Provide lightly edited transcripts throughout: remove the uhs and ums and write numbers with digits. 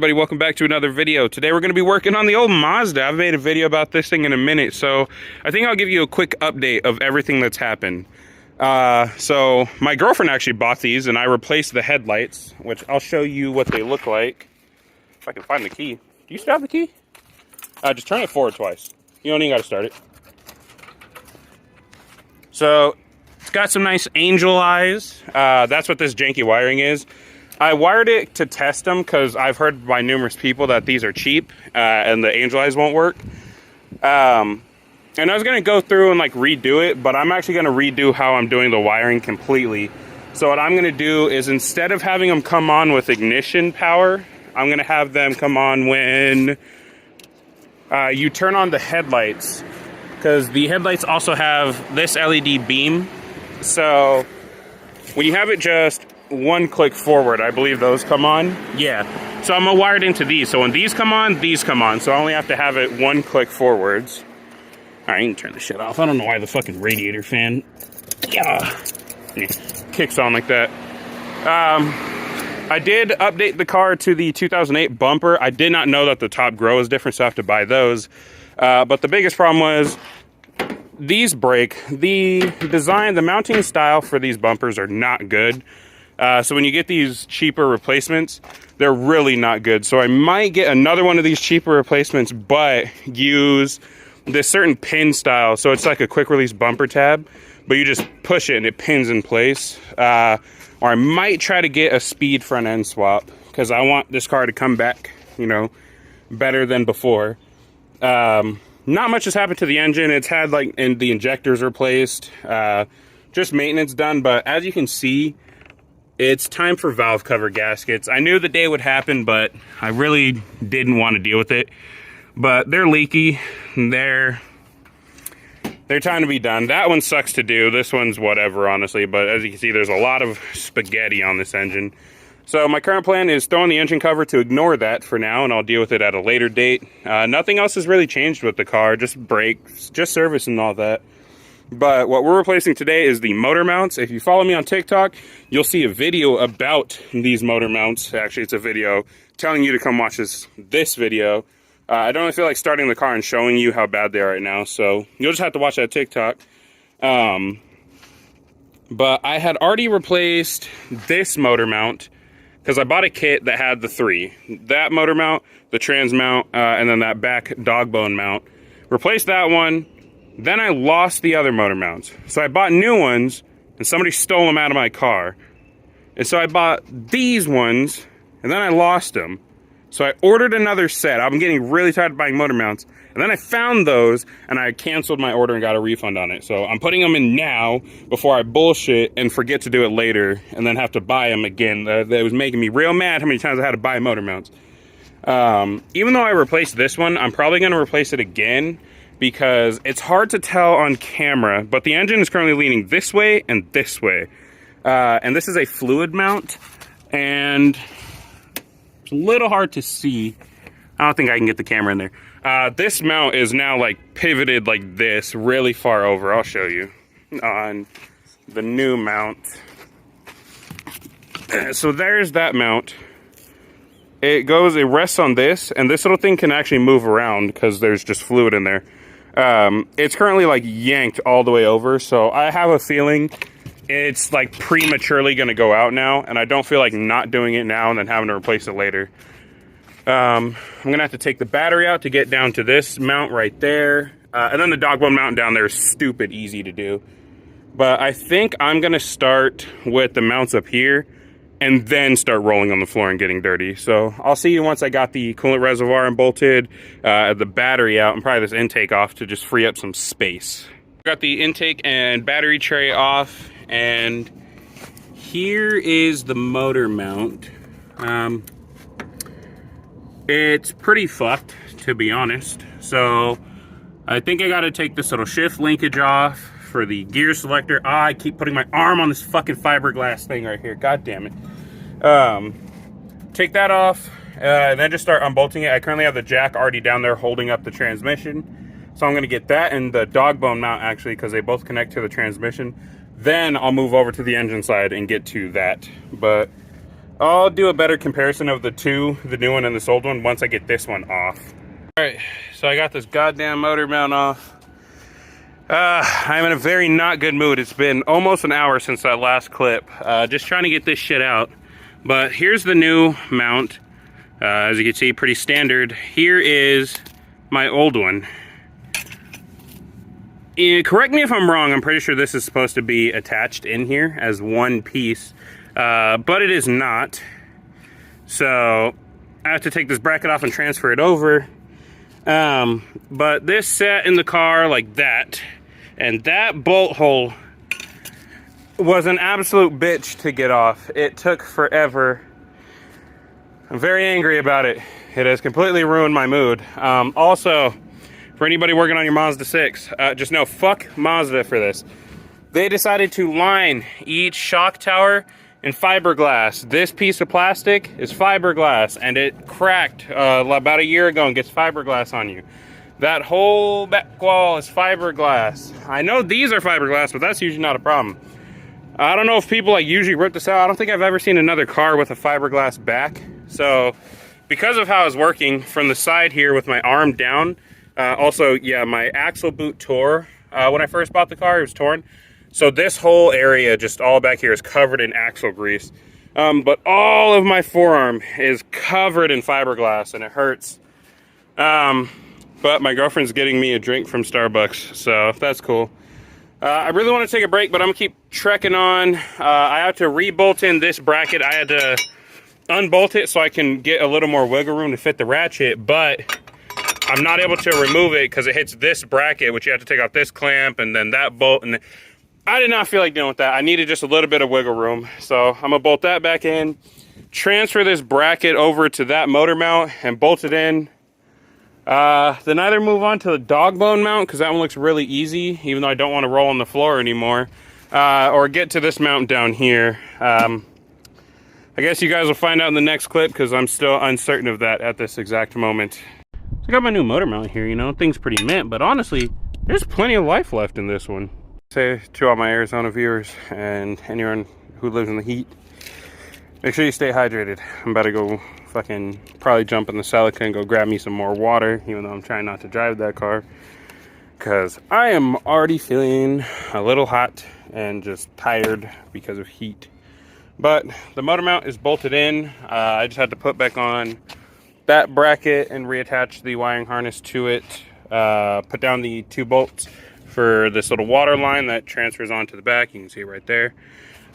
Everybody, welcome back to another video. Today we're going to be working on the old Mazda. I've made a video about this thing in a minute, so I think I'll give you a quick update of everything that's happened. So my girlfriend actually bought these and I replaced the headlights, which I'll show you what they look like. If I can find the key. Do you still have the key? Just turn it forward twice. You don't even got to start it. So it's got some nice angel eyes. That's what this janky wiring is. I wired it to test them because I've heard by numerous people that these are cheap and the angel eyes won't work. And I was going to go through and like redo it, but I'm actually going to redo how I'm doing the wiring completely. So what I'm going to do is, instead of having them come on with ignition power, I'm going to have them come on when you turn on the headlights, because the headlights also have this LED beam. So when you have it just one click forward, I believe those come on. Yeah. So I'm gonna wire it into these. So when these come on, these come on. So I only have to have it one click forwards. All right, you can turn the shit off. I don't know why the fucking radiator fan kicks on like that. I did update the car to the 2008 bumper. I did not know that the top grille is different, so I have to buy those. But the biggest problem was these break. The design, the mounting style for these bumpers are not good. So when you get these cheaper replacements, they're really not good. So I might get another one of these cheaper replacements, but use this certain pin style. So it's like a quick release bumper tab, but you just push it and it pins in place. Or I might try to get a speed front end swap, because I want this car to come back, you know, better than before. Not much has happened to the engine. It's had like the injectors replaced, just maintenance done. But as you can see, it's time for valve cover gaskets. I knew the day would happen, but I really didn't want to deal with it. But they're leaky. They're time to be done. That one sucks to do. This one's whatever, honestly. But as you can see, there's a lot of spaghetti on this engine. So my current plan is throwing the engine cover to ignore that for now, and I'll deal with it at a later date. Nothing else has really changed with the car. Just brakes, just service and all that. But what we're replacing today is the motor mounts. If you follow me on TikTok, you'll see a video about these motor mounts. Actually, it's a video telling you to come watch this video. I don't really feel like starting the car and showing you how bad they are right now, so you'll just have to watch that TikTok. But I had already replaced this motor mount, because I bought a kit that had the three. That motor mount, the trans mount, and then that back dog bone mount. Replaced that one. Then I lost the other motor mounts. So I bought new ones, and somebody stole them out of my car. And so I bought these ones, and then I lost them. So I ordered another set. I'm getting really tired of buying motor mounts. And then I found those, and I canceled my order and got a refund on it. So I'm putting them in now before I bullshit and forget to do it later, and then have to buy them again. That was making me real mad how many times I had to buy motor mounts. Even though I replaced this one, I'm probably going to replace it again, because it's hard to tell on camera, but the engine is currently leaning this way and this way. And this is a fluid mount, and it's a little hard to see. I don't think I can get the camera in there. This mount is now like pivoted like this, really far over. I'll show you on the new mount. So there's that mount. It rests on this, and this little thing can actually move around because there's just fluid in there. It's currently like yanked all the way over, so I have a feeling it's like prematurely going to go out now, and I don't feel like not doing it now and then having to replace it later. I'm going to have to take the battery out to get down to this mount right there, and then the dog bone mount down there is stupid easy to do. But I think I'm going to start with the mounts up here, and then start rolling on the floor and getting dirty. So I'll see you once I got the coolant reservoir unbolted, the battery out, and probably this intake off to just free up some space. Got the intake and battery tray off, and here is the motor mount. It's pretty fucked, to be honest. So I think I gotta take this little shift linkage off for the gear selector. I keep putting my arm on this fucking fiberglass thing right here. God damn it. Take that off, and then just start unbolting it. I currently have the jack already down there holding up the transmission. So I'm going to get that and the dog bone mount, actually, because they both connect to the transmission. Then I'll move over to the engine side and get to that. But I'll do a better comparison of the two, the new one and this old one, once I get this one off. All right, so I got this goddamn motor mount off. I'm in a very not good mood. It's been almost an hour since that last clip. Just trying to get this shit out. But here's the new mount. As you can see, pretty standard. Here is my old one. Correct me if I'm wrong, I'm pretty sure this is supposed to be attached in here as one piece. But it is not. So I have to take this bracket off and transfer it over. But this sat in the car like that, and that bolt hole was an absolute bitch to get off. It took forever. I'm very angry about it. It has completely ruined my mood. Also, for anybody working on your Mazda 6, just know, fuck Mazda for this. They decided to line each shock tower in fiberglass. This piece of plastic is fiberglass, and it cracked about a year ago and gets fiberglass on you. That whole back wall is fiberglass. I know these are fiberglass, but that's usually not a problem. I don't know if people like usually rip this out. I don't think I've ever seen another car with a fiberglass back. So because of how I was working from the side here with my arm down, also, yeah, my axle boot tore when I first bought the car. It was torn. So this whole area, just all back here, is covered in axle grease. But all of my forearm is covered in fiberglass, and it hurts. But my girlfriend's getting me a drink from Starbucks, so that's cool. I really want to take a break, but I'm going to keep trekking on. I have to re-bolt in this bracket. I had to unbolt it so I can get a little more wiggle room to fit the ratchet, but I'm not able to remove it because it hits this bracket, which you have to take off this clamp and then that bolt, and I did not feel like dealing with that. I needed just a little bit of wiggle room. So I'm gonna bolt that back in, transfer this bracket over to that motor mount and bolt it in. Then either move on to the dog bone mount, because that one looks really easy, even though I don't want to roll on the floor anymore, or get to this mount down here. I guess you guys will find out in the next clip, because I'm still uncertain of that at this exact moment. So I got my new motor mount here, you know, things pretty mint, but honestly, there's plenty of life left in this one. Say to all my Arizona viewers and anyone who lives in the heat, make sure you stay hydrated. I'm about to go fucking probably jump in the Celica and go grab me some more water, even though I'm trying not to drive that car, because I am already feeling a little hot and just tired because of heat. But the motor mount is bolted in. I just had to put back on that bracket and reattach the wiring harness to it, put down the 2 bolts for this little water line that transfers onto the back. You can see it right there.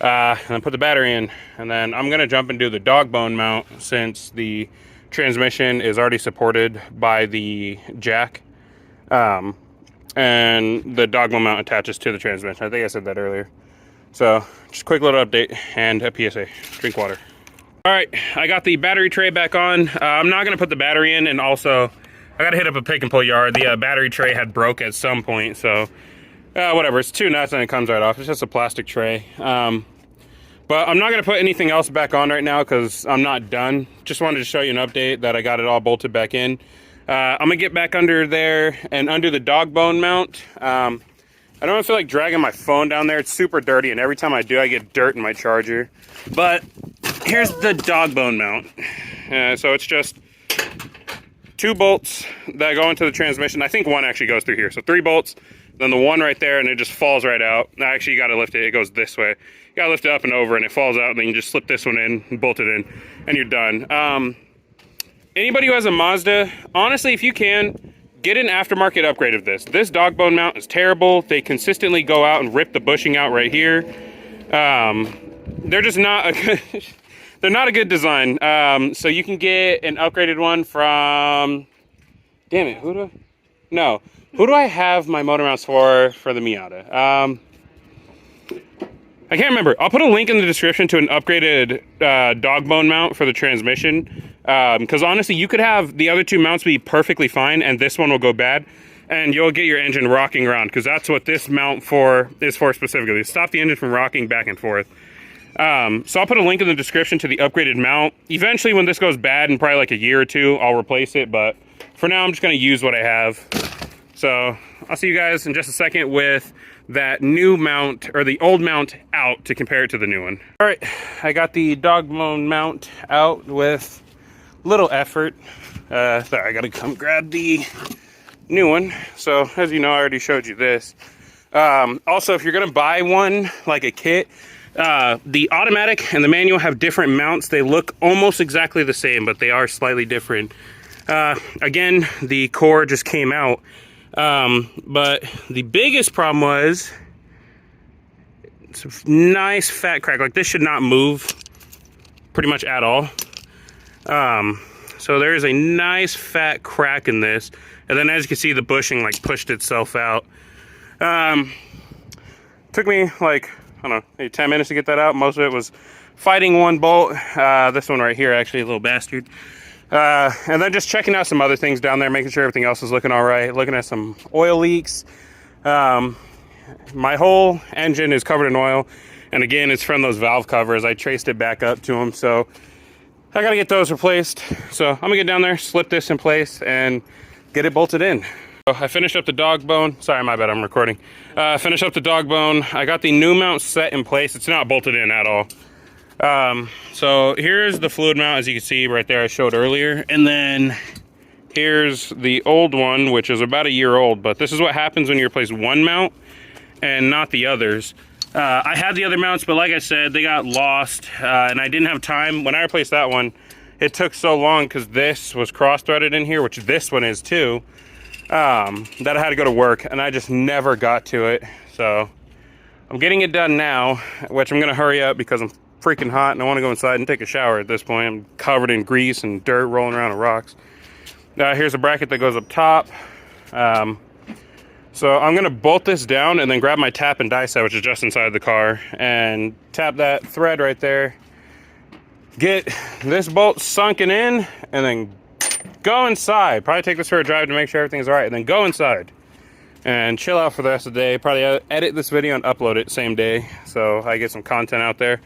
And then put the battery in, and then I'm gonna jump and do the dog bone mount, since the transmission is already supported by the jack, and the dog bone mount attaches to the transmission. I think I said that earlier. So just a quick little update and a PSA: drink water. All right, I got the battery tray back on. I'm not gonna put the battery in, and also I gotta hit up a pick and pull yard. The battery tray had broke at some point, so whatever. It's 2 nuts and it comes right off. It's just a plastic tray. But I'm not gonna put anything else back on right now because I'm not done. Just wanted to show you an update that I got it all bolted back in. I'm gonna get back under there and undo the dog bone mount. I don't feel like dragging my phone down there. It's super dirty, and every time I do, I get dirt in my charger. But here's the dog bone mount. So it's just 2 bolts that go into the transmission. I think 1 actually goes through here. So 3 bolts, then the 1 right there, and it just falls right out. Actually, you gotta lift it. It goes this way. You gotta lift it up and over, and it falls out, and then you just slip this one in and bolt it in, and you're done. Anybody who has a Mazda, honestly, if you can, get an aftermarket upgrade of this. This dog bone mount is terrible. They consistently go out and rip the bushing out right here. They're just not a good, they're not a good design. So you can get an upgraded one from, damn it, who do I have my motor mounts for the Miata? I can't remember. I'll put a link in the description to an upgraded dog bone mount for the transmission. Because honestly, you could have the other 2 mounts be perfectly fine, and this one will go bad, and you'll get your engine rocking around, because that's what this mount is for specifically. Stop the engine from rocking back and forth. So I'll put a link in the description to the upgraded mount. Eventually, when this goes bad in probably like a year or 2, I'll replace it, but for now, I'm just going to use what I have. So I'll see you guys in just a second with that new mount, or the old mount, out to compare it to the new one. All right, I got the dog bone mount out with little effort. Sorry, I gotta come grab the new one. So as you know, I already showed you this. Also, if you're gonna buy one, like a kit, the automatic and the manual have different mounts. They look almost exactly the same, but they are slightly different. Again, the core just came out. But the biggest problem was it's a nice fat crack. Like, this should not move pretty much at all. So there is a nice fat crack in this. And then as you can see, the bushing like pushed itself out. Took me like, I don't know, maybe 10 minutes to get that out. Most of it was fighting one bolt. This one right here, actually, a little bastard. And then just checking out some other things down there, making sure everything else is looking all right. Looking at some oil leaks. My whole engine is covered in oil. And again, it's from those valve covers. I traced it back up to them. So I got to get those replaced. So I'm going to get down there, slip this in place, and get it bolted in. So I finished up the dog bone. Sorry, my bad, I'm recording. Finished up the dog bone. I got the new mount set in place. It's not bolted in at all. So here's the fluid mount, as you can see right there, I showed earlier. And then here's the old one, which is about a year old. But this is what happens when you replace one mount and not the others. I had the other mounts, but like I said, they got lost, and I didn't have time. When I replaced that one, it took so long because this was cross-threaded in here, which this one is too, that I had to go to work, and I just never got to it. So I'm getting it done now, which I'm going to hurry up because I'm freaking hot and I want to go inside and take a shower at this point. I'm covered in grease and dirt rolling around in rocks. Here's a bracket that goes up top. So I'm going to bolt this down and then grab my tap and die set, which is just inside the car, and tap that thread right there. Get this bolt sunken in and then go inside. Probably take this for a drive to make sure everything's all right, and then go inside and chill out for the rest of the day. Probably edit this video and upload it same day so I get some content out there.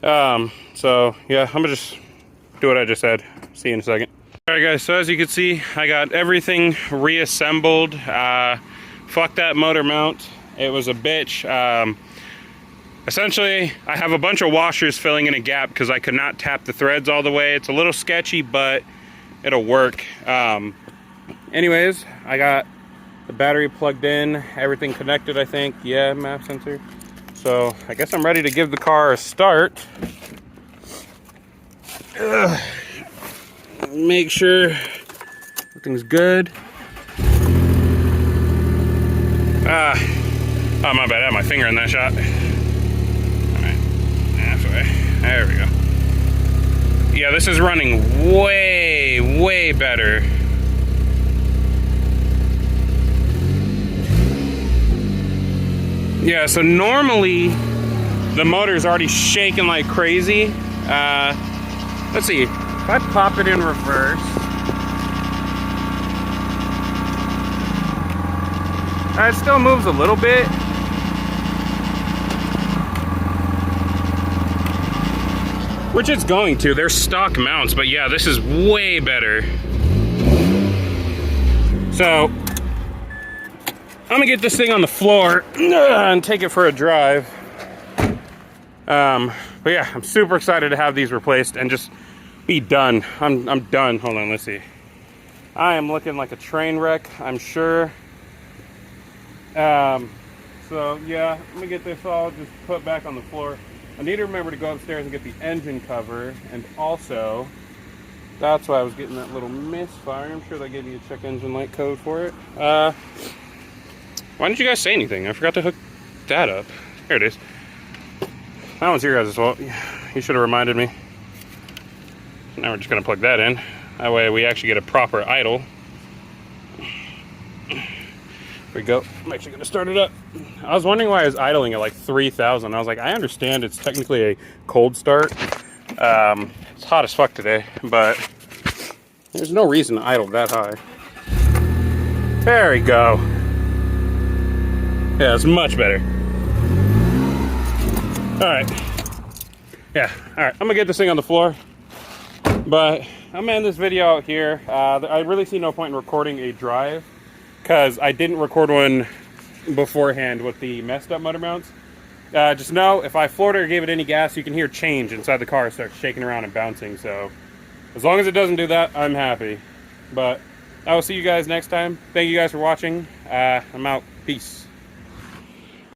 So yeah, I'm gonna just do what I just said. See you in a second. All right, guys, so as you can see, I got everything reassembled. Fuck that motor mount. It was a bitch. Essentially, I have a bunch of washers filling in a gap because I could not tap the threads all the way. It's a little sketchy, but it'll work. Anyways, I got the battery plugged in, everything connected, I think. Yeah, map sensor. So I guess I'm ready to give the car a start. Make sure everything's good. Oh, my bad, I had my finger in that shot. Alright, that's right. There we go. Yeah, this is running way better. Yeah, so normally the motor's already shaking like crazy. Let's see, if I pop it in reverse. It still moves a little bit. Which it's going to. They're stock mounts, but yeah, this is way better. So I'm gonna get this thing on the floor and take it for a drive. But yeah, I'm super excited to have these replaced and just be done. I'm done. Hold on, let's see. I am looking like a train wreck, I'm sure. So yeah, let me get this all just put back on the floor. I need to remember to go upstairs and get the engine cover, and also that's why I was getting that little misfire. I'm sure they gave you a check engine light code for it. Why didn't you guys say anything? I forgot to hook that up. Here it is. That one's your guys' fault. You should have reminded me. Now we're just gonna plug that in. That way we actually get a proper idle. There we go. I'm actually gonna start it up. I was wondering why I was idling at like 3,000. I was like, I understand it's technically a cold start. It's hot as fuck today, but there's no reason to idle that high. There we go. Yeah, it's much better. All right. Yeah, all right. I'm gonna get this thing on the floor, but I'm gonna end this video out here. I really see no point in recording a drive because I didn't record one beforehand with the messed up motor mounts. Just know, if I floored it or gave it any gas, you can hear change inside the car start shaking around and bouncing. So as long as it doesn't do that, I'm happy. But I will see you guys next time. Thank you guys for watching. I'm out. Peace.